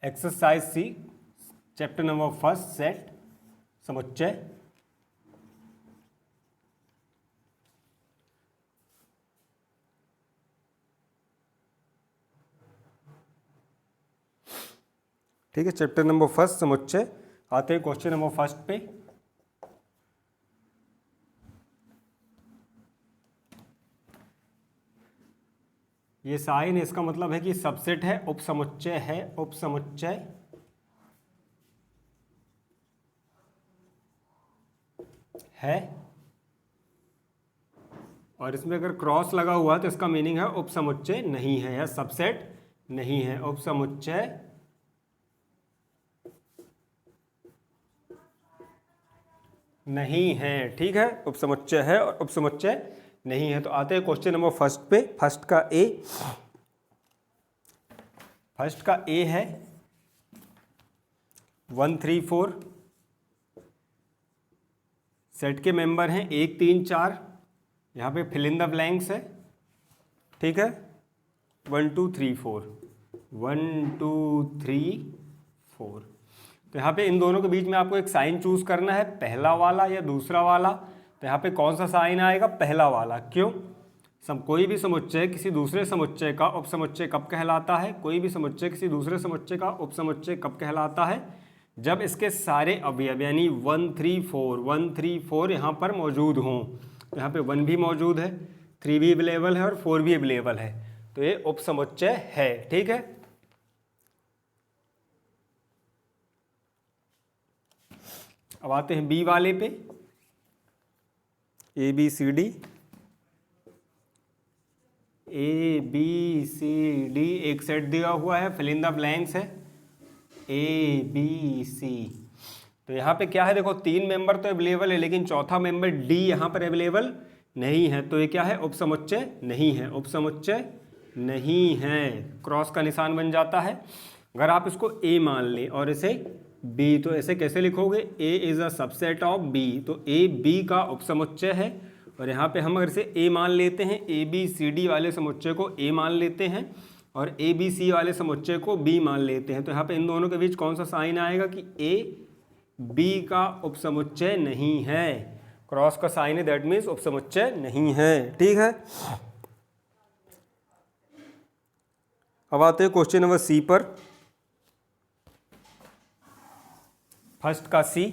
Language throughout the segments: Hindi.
एक्सरसाइज सी चैप्टर नंबर फर्स्ट सेट समुच्चय। ठीक है, चैप्टर नंबर फर्स्ट समुच्चय। आते हैं क्वेश्चन नंबर फर्स्ट पे। ये साइन, इसका मतलब है कि सबसेट है, उपसमुच्चय है, उपसमुच्चय है। और इसमें अगर क्रॉस लगा हुआ है तो इसका मीनिंग है उपसमुच्चय नहीं है या सबसेट नहीं है, उपसमुच्चय नहीं है। ठीक है, उपसमुच्चय है और उपसमुच्चय नहीं है। तो आते हैं क्वेश्चन नंबर फर्स्ट पे। फर्स्ट का ए है 1 3 4। सेट के मेंबर हैं 1 3 4। यहाँ पे फिल इन द ब्लैंक्स है। ठीक है, 1 2 3 4 1 2 3 4। तो यहाँ पे इन दोनों के बीच में आपको एक साइन चूज करना है, पहला वाला या दूसरा वाला। तो यहाँ पे कौन सा साइन आएगा? पहला वाला। क्यों? कोई भी समुच्चय किसी दूसरे समुच्चय का उपसमुच्चय कब कहलाता है? कोई भी समुच्चय किसी दूसरे समुच्चय का उपसमुच्चय कब कहलाता है? जब इसके सारे अवयव यानी 1 3 4 यहाँ पर मौजूद हों। तो यहाँ पे 1 भी मौजूद है, 3 भी अवेलेबल है और 4 भी अवेलेबल है, तो ये उपसमुच्चय है। ठीक है, अब आते हैं बी वाले पे। ए बी सी डी एक सेट दिया हुआ है, फिल इन द ब्लैंक्स है ए बी सी। तो यहाँ पे क्या है? देखो 3 मेंबर तो अवेलेबल है, लेकिन चौथा मेंबर डी यहाँ पर अवेलेबल नहीं है। तो ये क्या है? उपसमुच्चय नहीं है, उपसमुच्चय नहीं है। क्रॉस का निशान बन जाता है। अगर आप इसको ए मान लें और इसे बी, तो ऐसे कैसे लिखोगे? A is a subset of B. तो ए बी का उपसमुच्चय है। और यहाँ पे हम अगर इसे ए मान लेते हैं, ए बी सी डी वाले समुच्चय को ए मान लेते हैं और ए बी सी वाले समुच्चय को बी मान लेते हैं। तो यहाँ पे इन दोनों के बीच कौन सा साइन आएगा कि ए बी का उपसमुच्चय नहीं है? क्रॉस का साइन है, दैट मीन्स उपसमुच्चय नहीं है। ठीक है, अब आते हैं क्वेश्चन नंबर सी पर। फर्स्ट का सी,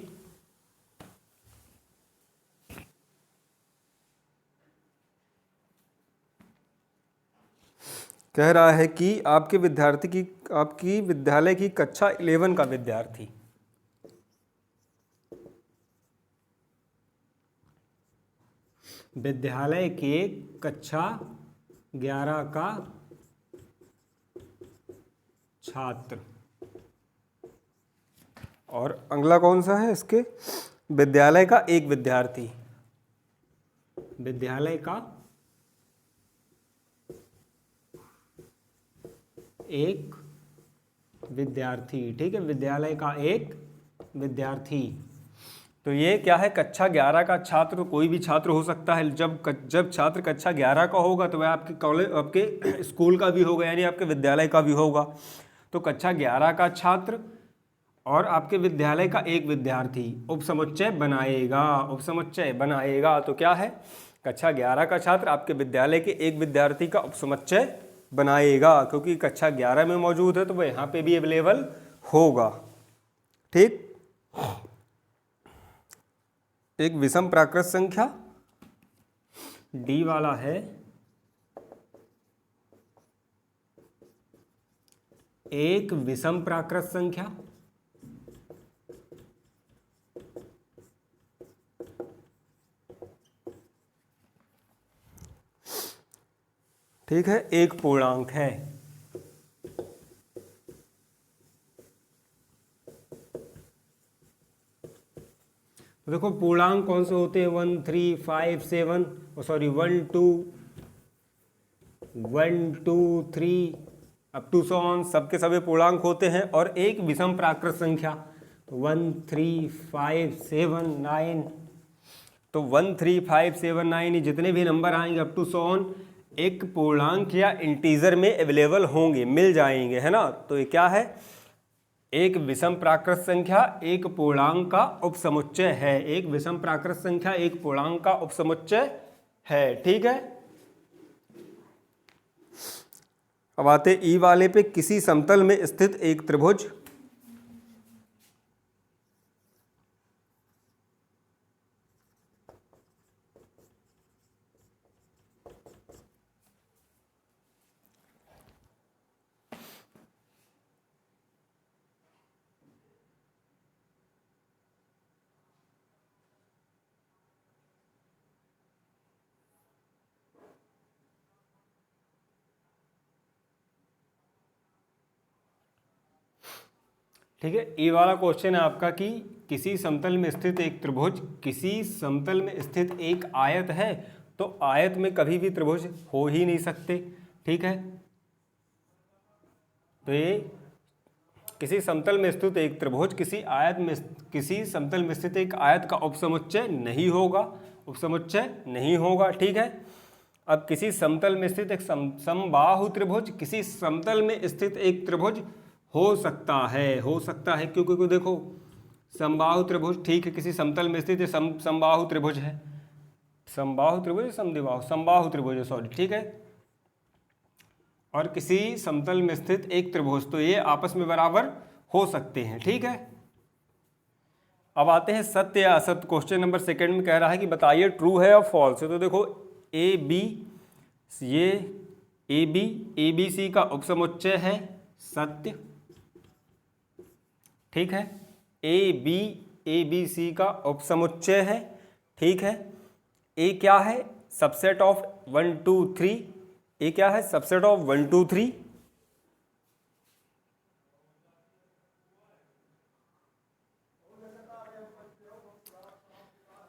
कह रहा है कि आपके विद्यालय की कक्षा 11 का विद्यार्थी विद्यालय के कक्षा 11 का छात्र, और अगला कौन सा है इसके? विद्यालय का एक विद्यार्थी, विद्यालय का एक विद्यार्थी। ठीक है, विद्यालय का एक विद्यार्थी। तो ये क्या है? कक्षा 11 का छात्र। तो कोई भी छात्र हो सकता है। जब छात्र कक्षा 11 का होगा तो वह आपके कॉलेज, आपके स्कूल का भी होगा, यानी आपके विद्यालय का भी होगा। तो कक्षा 11 का छात्र और आपके विद्यालय का एक विद्यार्थी उपसमुच्चय बनाएगा, उपसमुच्चय बनाएगा। तो क्या है? कक्षा 11 का छात्र आपके विद्यालय के एक विद्यार्थी का उपसमुच्चय बनाएगा, क्योंकि कक्षा 11 में मौजूद है तो वह यहाँ पे भी अवेलेबल होगा। ठीक, एक विषम प्राकृत संख्या डी वाला है एक विषम प्राकृत संख्या ठीक है, एक पूर्णांक है। तो देखो पूर्णांक कौन से होते हैं? 1 3 5 7, sorry 1 2 3 up to so on, सबके सभी पूर्णांक होते हैं। और एक विषम प्राकृत संख्या 1 3 5 7 9। तो 1 3 5 7 9 ये जितने भी नंबर आएंगे अप टू सो ऑन एक पूर्णांक या इंटीजर में अवेलेबल होंगे, मिल जाएंगे, है ना। तो ये क्या है? एक विषम प्राकृत संख्या एक पूर्णांक का उपसमुच्चय है। एक विषम प्राकृत संख्या एक पूर्णांक का उपसमुच्चय है। ठीक है, अब आते ई वाले पे। किसी समतल में स्थित एक त्रिभुज ठीक है, ये वाला क्वेश्चन है आपका कि किसी समतल में स्थित एक त्रिभुज, किसी समतल में स्थित एक आयत है, तो आयत में कभी भी त्रिभुज हो ही नहीं सकते। ठीक है, तो ये किसी समतल में स्थित एक त्रिभुज किसी समतल में स्थित एक आयत का उपसमुच्चय नहीं होगा, उपसमुच्चय नहीं होगा। ठीक है, अब किसी समतल में स्थित एक समबाहु त्रिभुज, किसी समतल में स्थित एक त्रिभुज हो सकता है, हो सकता है क्योंकि देखो समबाहु त्रिभुज, ठीक है, किसी समतल में स्थित समबाहु त्रिभुज है, समबाहु त्रिभुज समद्विबाहु समबाहु त्रिभुज है, सॉरी। ठीक है, और किसी समतल में स्थित एक त्रिभुज, तो ये आपस में बराबर हो सकते हैं। ठीक है, अब आते हैं सत्य या असत्य। क्वेश्चन नंबर सेकंड में कह रहा है कि बताइए ट्रू है या फॉल्स है। तो देखो ए बी, ये ए बी सी का उपसमुच्चय है, सत्य। ठीक है, ए बी सी का उपसमुच्चय है। ठीक है, ए क्या है, सबसेट ऑफ 1 2 3। ए क्या है, सबसेट ऑफ 1 2 3।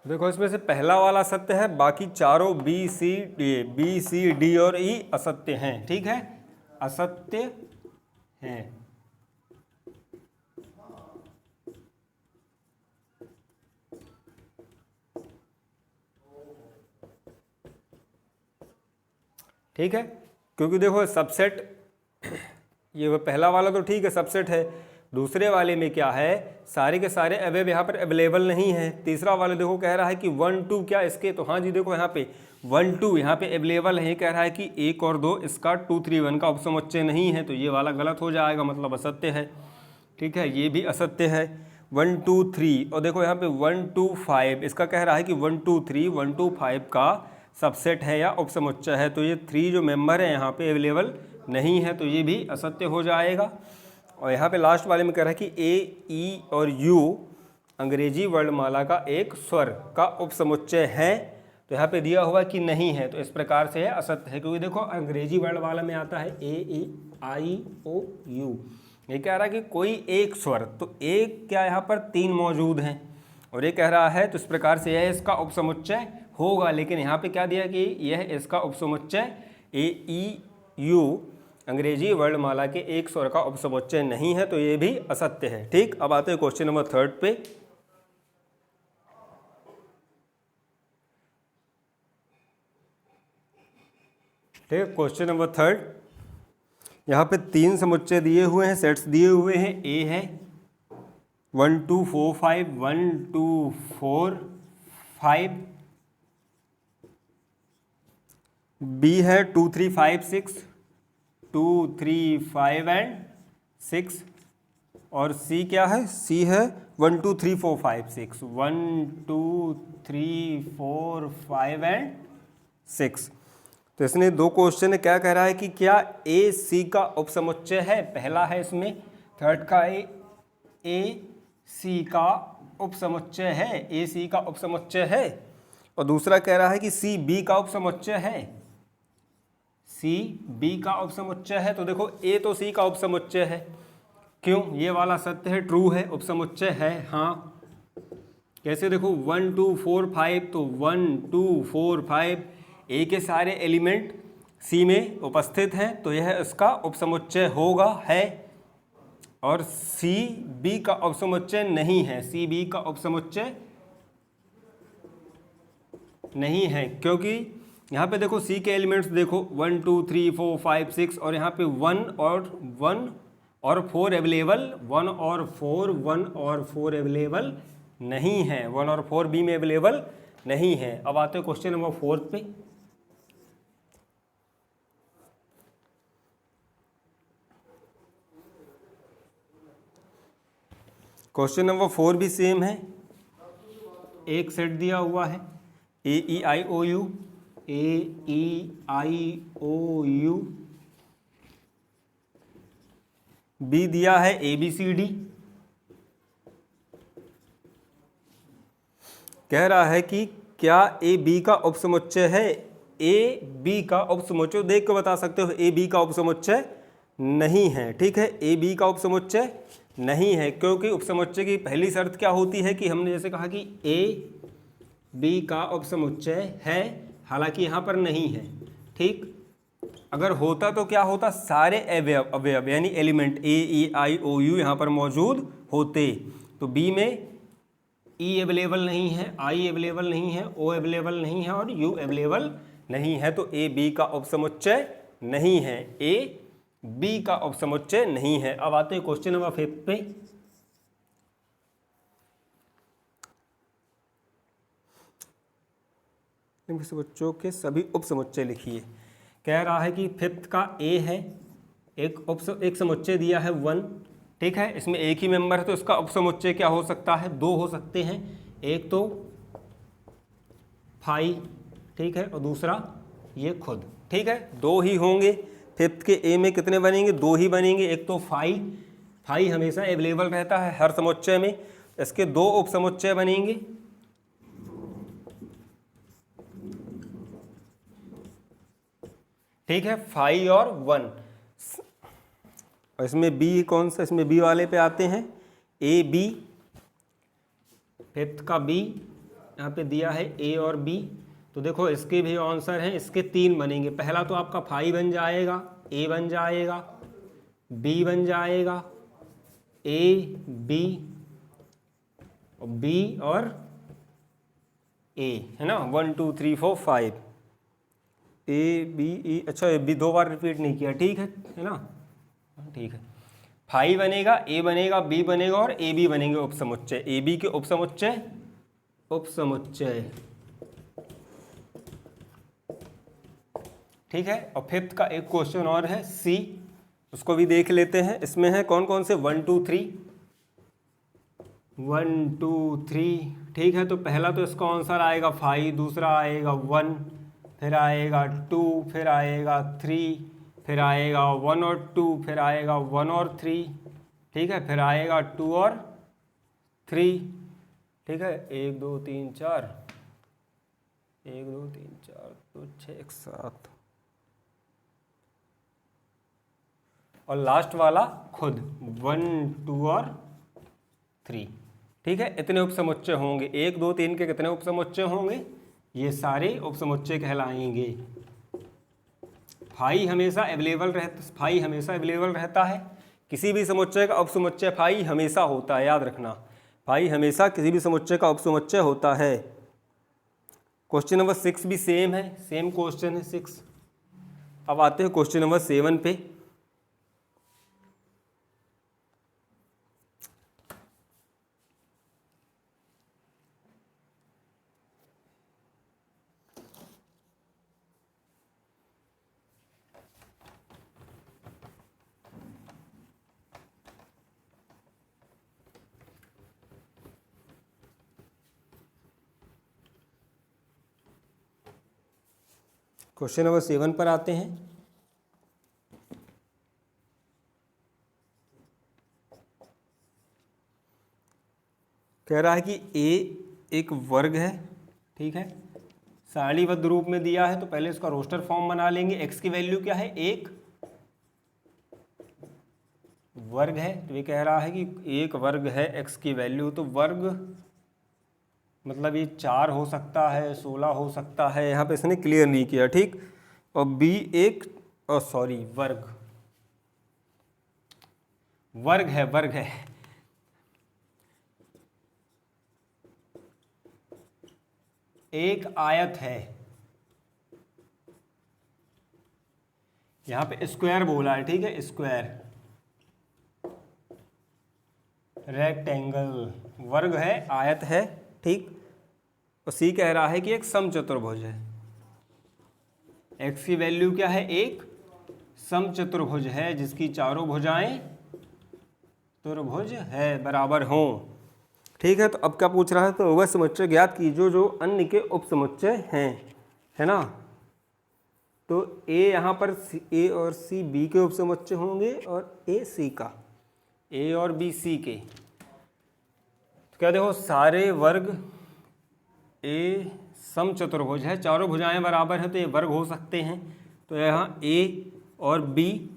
देखो इसमें से पहला वाला सत्य है, बाकी चारों बी सी डी और ई असत्य हैं। ठीक है, असत्य हैं। ठीक है, क्योंकि देखो सबसेट, ये पहला वाला तो ठीक है सबसेट है, दूसरे वाले में क्या है, सारे के सारे अवयव यहाँ पर अवेलेबल नहीं है। तीसरा वाले देखो कह रहा है कि 1 2 क्या इसके, तो हाँ जी देखो यहाँ पे 1 2 यहाँ पे अवेलेबल है। ये कह रहा है कि 1 और 2 इसका 2 3 1 का उपसमुच्चय नहीं है, तो ये वाला गलत हो जाएगा, मतलब असत्य है। ठीक है, ये भी असत्य है। 1 2 3 और देखो यहाँ पे 1 2 5 इसका कह रहा है कि 1 2 3 1 2 5 का सबसेट है या उपसमुच्चय है, तो ये 3 जो मेंबर है यहाँ पे अवेलेबल नहीं है, तो ये भी असत्य हो जाएगा। और यहाँ पे लास्ट वाले में कह रहा है कि ए ई और यू अंग्रेजी वर्णमाला का एक स्वर का उपसमुच्चय है, तो यहाँ पे दिया हुआ कि नहीं है, तो इस प्रकार से है असत्य है। क्योंकि देखो अंग्रेजी वर्णमाला में आता है ए ई आई ओ यू, ये कह रहा है कि कोई एक स्वर, तो एक क्या यहाँ पर 3 मौजूद हैं, और ये कह रहा है तो इस प्रकार से यह इसका उपसमुच्चय होगा। लेकिन यहाँ पे क्या दिया कि यह इसका उपसमुच्चय ए ई यू अंग्रेजी वर्णमाला के एक स्वर का उपसमुच्चय नहीं है, तो ये भी असत्य है। ठीक, अब आते हैं क्वेश्चन नंबर 3 पे। ठीक है, क्वेश्चन नंबर 3, यहाँ पे 3 समुच्चय दिए हुए हैं, सेट्स दिए हुए हैं। ए है 1 2 4 5 1 2 4 5, बी है 2 3 5 6 2 3 5 एंड 6, और सी क्या है, सी है 1 2 3 4 5 6 1 2 3 4 5 एंड 6। तो इसने 2 क्वेश्चन है, क्या कह रहा है कि क्या ए सी का उपसमुच्चय है, पहला है इसमें, थर्ड का ए सी का उपसमुच्चय है, ए सी का उपसमुच्चय है, और दूसरा कह रहा है कि सी बी का उपसमुच्चय है, सी बी का उपसमुच्चय है। तो देखो ए तो सी का उपसमुच्चय है, क्यों, ये वाला सत्य है, ट्रू है, उपसमुच्चय है। हाँ, कैसे, देखो 1 2 4 5, तो 1 2 4 5 ए के सारे एलिमेंट सी में उपस्थित हैं, तो यह इसका उपसमुच्चय होगा, है। और सी बी का उपसमुच्चय नहीं है, सी बी का उपसमुच्चय नहीं है, क्योंकि यहाँ पे देखो सी के एलिमेंट्स देखो 1 2 3 4 5 6, और यहाँ पे 1 और 1 और 4 अवेलेबल, 1 और 4 अवेलेबल नहीं है, 1 और 4 बी में अवेलेबल नहीं है। अब आते हैं क्वेश्चन नंबर 4 पे। क्वेश्चन नंबर 4 भी सेम है। एक सेट दिया हुआ है AEIOU, AEIOU, बी दिया है ABCD। कह रहा है कि क्या ए बी का उपसमुच्चय है। ए बी का उपसमुच्चय देख के बता सकते हो, ए बी का उपसमुच्चय नहीं है। ठीक है, ए बी का उपसमुच्चय नहीं है, क्योंकि उपसमुच्चय की पहली शर्त क्या होती है कि हमने जैसे कहा कि ए बी का उपसमुच्चय है, हालांकि यहाँ पर नहीं है। ठीक, अगर होता तो क्या होता, सारे अवयव यानी एलिमेंट AEIOU यहाँ पर मौजूद होते। तो बी में ई अवेलेबल नहीं है, आई अवेलेबल नहीं है, ओ अवेलेबल नहीं है और यू अवेलेबल नहीं है, तो ए बी का उपसमुच्चय नहीं है, ए बी का उपसमुच्चय नहीं है। अब आते हैं क्वेश्चन नंबर 5 पे। बच्चों के सभी उपसमुच्चय लिखिए। कह रहा है कि 5th का ए है, एक समुच्चय दिया है 1। ठीक है, इसमें एक ही मेंबर है, तो इसका उपसमुच्चय क्या हो सकता है, 2 हो सकते हैं। एक तो 5, ठीक है, और दूसरा ये खुद। ठीक है, 2 ही होंगे। 5th के ए में कितने बनेंगे, 2 ही बनेंगे। एक तो 5 हमेशा अवेलेबल रहता है हर समुच्चय में, इसके 2 उपसमुच्चय बनेंगे। ठीक है, 5 और 1। और इसमें बी कौन सा, इसमें बी वाले पे आते हैं। ए बी, 5th का बी यहाँ पे दिया है ए और बी। तो देखो इसके भी आंसर हैं, इसके 3 बनेंगे। पहला तो आपका 5 बन जाएगा, ए बन जाएगा, बी बन जाएगा, ए बी और बी और ए, है ना, 1 2 3 4 5 ए बी ई। अच्छा, ए बी 2 बार रिपीट नहीं किया, ठीक है ना, ठीक है। 5 बनेगा, ए बनेगा, बी बनेगा और ए बी बनेंगे उपसमुच्चय। ए बी के उपसमुच्चय ठीक है। और 5th का एक क्वेश्चन और है सी, उसको भी देख लेते हैं। इसमें है कौन कौन से 1 2 3 1 2 3। ठीक है, तो पहला तो इसका आंसर आएगा 5, दूसरा आएगा 1, फिर आएगा 2, फिर आएगा 3, फिर आएगा 1 और 2, फिर आएगा 1 और 3। ठीक है, फिर आएगा 2 और 3। ठीक है, 1 2 3 4, 1 2 3 4 2 6 1 7 और लास्ट वाला खुद 1 2 और 3। ठीक है, इतने उपसमुच्चय होंगे। 1 2 3 के कितने उपसमुच्चय होंगे, ये सारे उपसमुच्चय कहलाएंगे। 5 हमेशा अवेलेबल रहता है। किसी भी समुच्चय का उपसमुच्चय 5 हमेशा होता है, याद रखना। 5 हमेशा किसी भी समुच्चय का उपसमुच्चय होता है। क्वेश्चन नंबर 6 भी सेम है, सेम क्वेश्चन है 6। अब आते हैं क्वेश्चन नंबर 7 पे। क्वेश्चन नंबर 7 पर आते हैं। कह रहा है कि ए एक वर्ग है। ठीक है, सारणीबद्ध रूप में दिया है, तो पहले इसका रोस्टर फॉर्म बना लेंगे। एक्स की वैल्यू क्या है, 1 वर्ग है। तो ये कह रहा है कि 1 वर्ग है एक्स की वैल्यू, तो वर्ग मतलब ये 4 हो सकता है, 16 हो सकता है, यहाँ पे इसने क्लियर नहीं किया। ठीक, और बी एक वर्ग है। एक आयत है, यहाँ पे स्क्वायर बोला है। ठीक है, स्क्वायर रेक्टेंगल, वर्ग है, आयत है, ठीक। और सी कह रहा है कि एक समचतुर्भुज है। एक्स की वैल्यू क्या है, एक समचतुर्भुज है जिसकी चारों भुजाएं तुर्भुज है, बराबर हों, ठीक है। तो अब क्या पूछ रहा है, तो वह समुच्चय ज्ञात कीजिए जो अन्य के उपसमुच्चय हैं, है ना। तो ए यहाँ पर ए और सी बी के उपसमुच्चय होंगे और ए सी का, ए और बी सी के। तो क्या देखो, सारे वर्ग ए समचतुर्भुज है, चारों भुजाएं बराबर हैं तो ये वर्ग हो सकते हैं। तो यहाँ ए और बी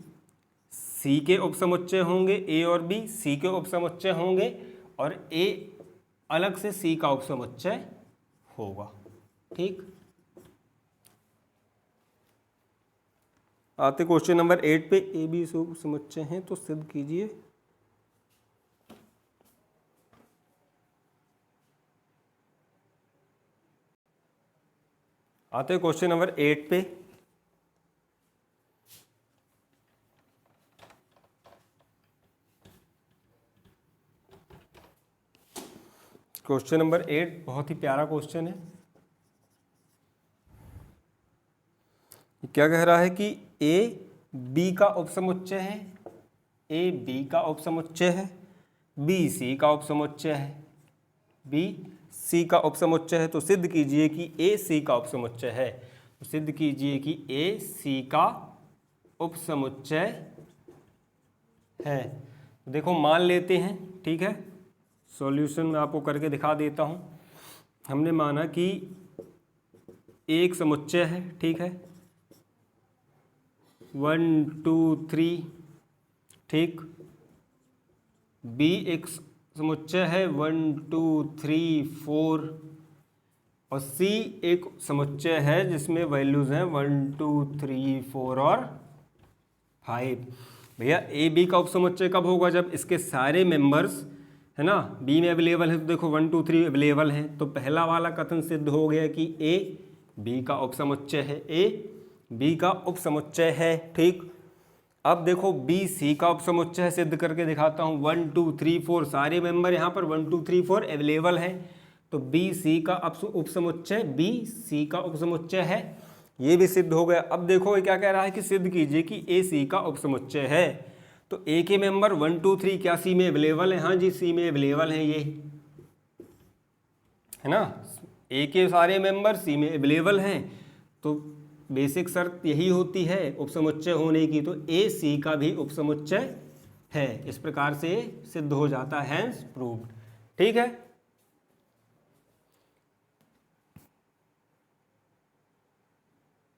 सी के उपसमुच्चय होंगे, ए और बी सी के उपसमुच्चय होंगे, और ए अलग से सी का उपसमुच्चय होगा, ठीक। आते क्वेश्चन नंबर 8 पे, ए बी उपसमुच्चय हैं तो सिद्ध कीजिए। आते क्वेश्चन नंबर 8 पे। क्वेश्चन नंबर 8 बहुत ही प्यारा क्वेश्चन है। क्या कह रहा है कि ए बी का उपसमुच्चय है, ए बी का उपसमुच्चय है, बी सी का उपसमुच्चय है, बी सी का उपसमुच्चय है। तो सिद्ध कीजिए कि ए सी का उपसमुच्चय है। तो सिद्ध कीजिए कि ए सी का उपसमुच्चय है। देखो मान लेते हैं, ठीक है। सॉल्यूशन में आपको करके दिखा देता हूँ। हमने माना कि एक समुच्चय है, ठीक है, 1 2 3, ठीक। बी एक समुच्चय है 1 2 3 4, और सी एक समुच्चय है जिसमें वैल्यूज हैं 1 2 3 4 और 5। भैया ए बी का उपसमुच्चय कब होगा, जब इसके सारे मेंबर्स, है ना, बी में अवेलेबल है। तो देखो 1 2 3 अवेलेबल हैं, तो पहला वाला कथन सिद्ध हो गया कि ए बी का उपसमुच्चय है, ए बी का उपसमुच्चय है, ठीक। अब देखो बी सी का उपसमुच्चय है, सिद्ध करके दिखाता हूँ। 1 2 3 4 सारे मेंबर यहाँ पर 1 2 3 4 अवेलेबल हैं, तो बी सी का उपसमुच्चय बी सी का उपसमुच्चय है, ये भी सिद्ध हो गया। अब देखो ये क्या कह रहा है कि सिद्ध कीजिए कि ए सी का उपसमुच्चय है। तो ए के मेंबर 1 2 3 क्या सी में अवेलेबल है, हाँ जी सी में अवेलेबल हैं, ये है ना, ए के सारे मेंबर सी में अवेलेबल हैं। तो बेसिक शर्त यही होती है उपसमुच्चय होने की, तो ए सी का भी उपसमुच्चय है। इस प्रकार से सिद्ध हो जाता है, हैंस प्रूव्ड, ठीक है।